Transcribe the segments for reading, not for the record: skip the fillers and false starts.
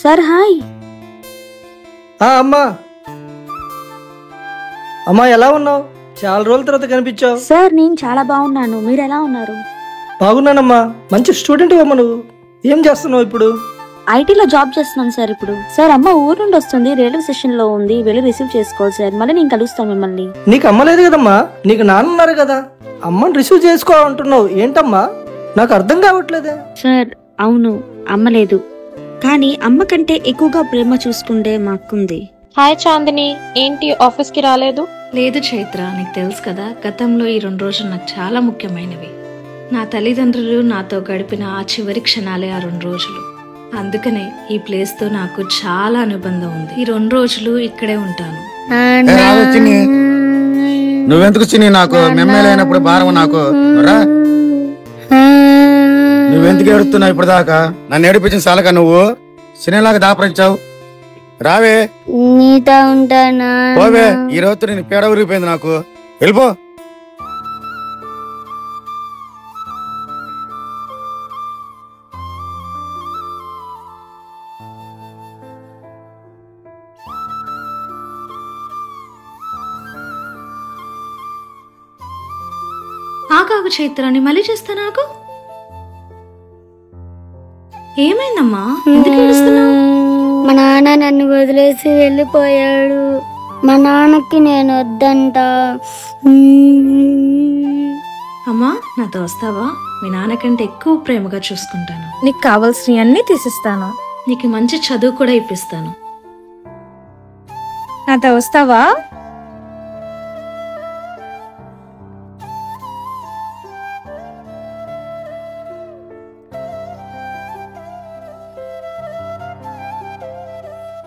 Sir hi. అమ్మా అమ్మా ఎలా ఉన్నావు? చాలా రోజుల తర్వాత కనిపించావు. సార్ నేను చాలా బాగున్నాను, మీరు ఎలా ఉన్నారు? బాగున్నానమ్మా. మంచి స్టూడెంట్ అమ్మా. నువ్వు ఏం చేస్తున్నావు ఇప్పుడు? ఐటీలో జాబ్ చేస్తున్నాను సార్. ఇప్పుడు సార్ అమ్మ ఊరు నుండి వస్తుంది, రైల్వే స్టేషన్ లో ఉంది, వెళ్ళి రిసీవ్ చేసుకోవాలి సార్. మళ్ళీ నేను కలుస్తాను మిమ్మల్ని. నీకు అమ్మ లేదు కదమ్మా, నీకు నాన్న ఉన్నారు కదా. అమ్మని రిసీవ్ చేసుకోవాలంటున్నావు ఏంటమ్మా? నాకు అర్థం కావట్లేదే. సార్ అవును, అమ్మ లేదు, కానీ అమ్మ కంటే ఎక్కువగా ప్రేమ చూసుకుంటే మా అక్కుంది. హాయ్ చాందిని, ఏంటి ఆఫీస్ కి రాలేదు? లేదు చైత్ర, నీకు తెలుసు కదా, గతంలో ఈ 2 రోజులు నాకు చాలా ముఖ్యమైనవి. నా తల్లిదండ్రులు నాతో గడిపిన ఆ చివరి క్షణాలే ఆ 2 రోజులు. అందుకనే ఈ ప్లేస్ తో నాకు చాలా అనుబంధం ఉంది. ఈ 2 రోజులు ఇక్కడే ఉంటాను. నువ్వెందుకు చిన్ని నాకు మెమ్మేలైనప్పుడు భారం నాకు రా. నువ్వెందుకు ఏడుస్తున్నావు ఇప్పుడు దాకా? నన్ను ఏడిపించిన చాలక నువ్వు సినిలాగా దాపరించావు. రావే, నీతో ఉంటానా? పోవే, ఈ రోజు నేను పేడ ఉరిగిపోయింది నాకు. వెళ్ళిపో. ఆగాగు చైత్ర, నీ మళ్ళీ చేస్తా. నాకు ఏమైందమ్మా, ఎందుకు ఏడుస్తున్నావు? మా నాన్న నన్ను వదిలేసి వెళ్ళిపోయాడు. మా నాన్నకి నేను వద్దంట. అమ్మా నాతో వస్తావా? మీ నాన్నకంటే ఎక్కువ ప్రేమగా చూసుకుంటాను. నీకు కావాల్సినవి అన్ని తీసిస్తాను. నీకు మంచి చదువు కూడా ఇప్పిస్తాను. నాతో వస్తావా?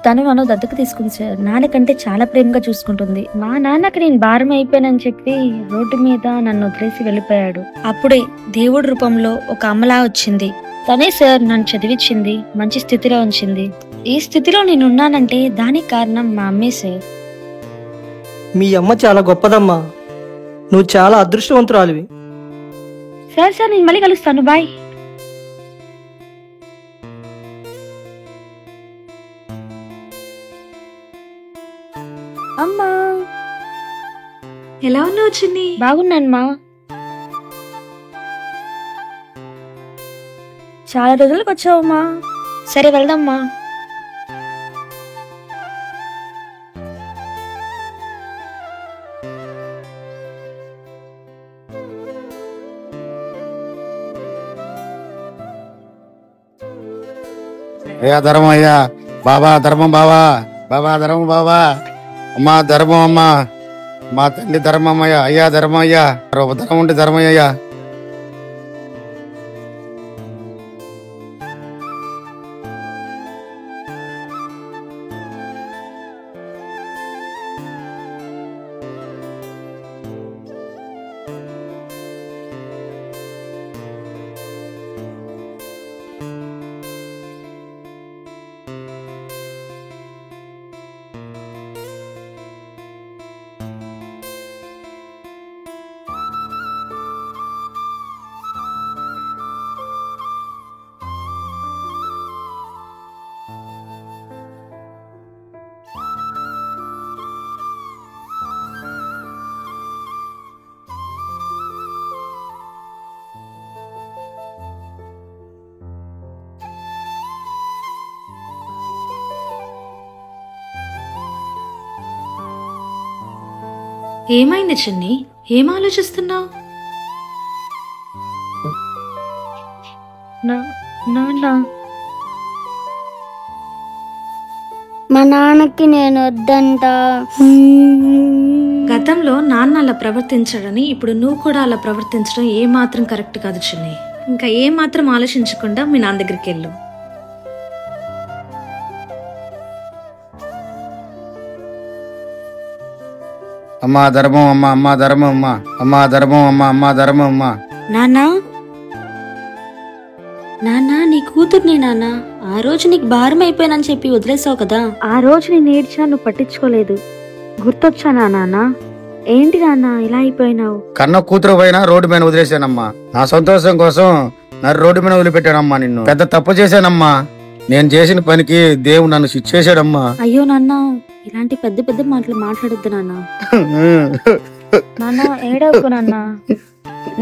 తను నన్ను దత్తకు తీసుకుంది సార్. నాన్నకంటే చాలా ప్రేమగా చూసుకుంటుంది. మా నాన్నకి నేను భారం అయిపోయానని చెప్పి రోడ్డు మీద నన్ను వదిలేసి వెళ్ళిపోయాడు. అప్పుడే దేవుడి రూపంలో ఒక అమ్మలా వచ్చింది. తనే సార్ నన్ను చదివించింది, మంచి స్థితిలో ఉంచింది. ఈ స్థితిలో నేను ఉన్నానంటే దానికి కారణం మా అమ్మే సార్. మీ అమ్మ చాలా గొప్పదమ్మా. నువ్వు చాలా అదృష్టవంతురాలివి. సార్ నేను మళ్ళీ కలుస్తాను, బాయ్. అమ్మా ఎలా ఉన్నావు చిన్ని? బాగున్నాను మా. చాలా రోజులకు వచ్చావమ్మా. సరే వెళ్దామ్మా. అయ్యా ధర్మం, అయ్యా బాబా ధర్మం, బాబా బాబా ధర్మం, బాబా అమ్మా ధర్మం, అమ్మా మా తల్లి ధర్మం, అయ్యా అయ్యా ధర్మం, అయ్యా ధర్మం ఉంటే ధర్మం అయ్యా. ఏమైంది చిన్ని, ఏం ఆలోచిస్తున్నావు? మా నాన్నకి నేను వద్దంట. గతంలో నాన్న అలా ప్రవర్తించడని ఇప్పుడు నువ్వు కూడా అలా ప్రవర్తించడం ఏమాత్రం కరెక్ట్ కాదు చిన్ని. ఇంకా ఏమాత్రం ఆలోచించకుండా మీ నాన్న దగ్గరికి వెళ్ళు. అమ్మా ధర్మం, అమ్మా అమ్మా ధర్మం, అమ్మా అమ్మా ధర్మం, అమ్మా అమ్మా ధర్మం, అమ్మా. నాన్నా నాన్నా నీ కూతుర్ని నాన్న. ఆ రోజు నీకు భారం అయిపోయానని చెప్పి వదిలేసావు కదా. ఆ రోజు నేను ఏడ్చినా నువ్వు పట్టించుకోలేదు. గుర్తొచ్చానా నాన్న? ఏంటి నాన్న ఇలా అయిపోయినావు? కన్న కూతురు పైన రోడ్డు మీద వదిలేశానమ్మా. నా సంతోషం కోసం నా రోడ్డు మీద వదిలిపెట్టానమ్మా. నిన్ను పెద్ద తప్పు చేశానమ్మా. నేను చేసిన పనికి దేవుడు నన్ను శిక్షేశాడమ్మా. అయ్యో నాన్న, ఇలాంటి పెద్ద పెద్ద మాటలు మాట్లాడొద్దు నాన్న. నాన్న ఏడవకు నాన్న,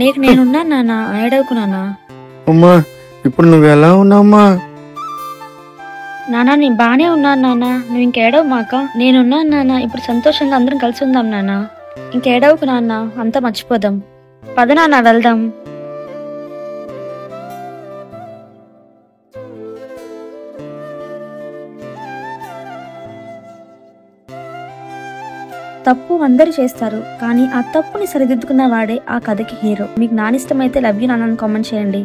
నీకు నేనున్నాను నాన్న, ఏడవకు నాన్న. అమ్మా ఇప్పుడు నువ్వు ఎలా ఉన్నావమ్మా? నాన్న నేను బానే ఉన్నాను నాన్న, నువ్వు ఇంకేడవు మాక. నేనున్నాను నాన్న, ఇప్పుడు సంతోషంగా అందరం కలిసి ఉందాం నాన్న. ఇంకేడవకు నాన్న, అంతా మర్చిపోదాం. పద నాన్న వెళ్దాం. తప్పు అందరూ చేస్తారు, కానీ ఆ తప్పుని సరిదిద్దుకున్న వాడే ఆ కథకి హీరో. మీకు నానిష్టమైతే లవ్ యూ నాన్న కామెంట్ చేయండి.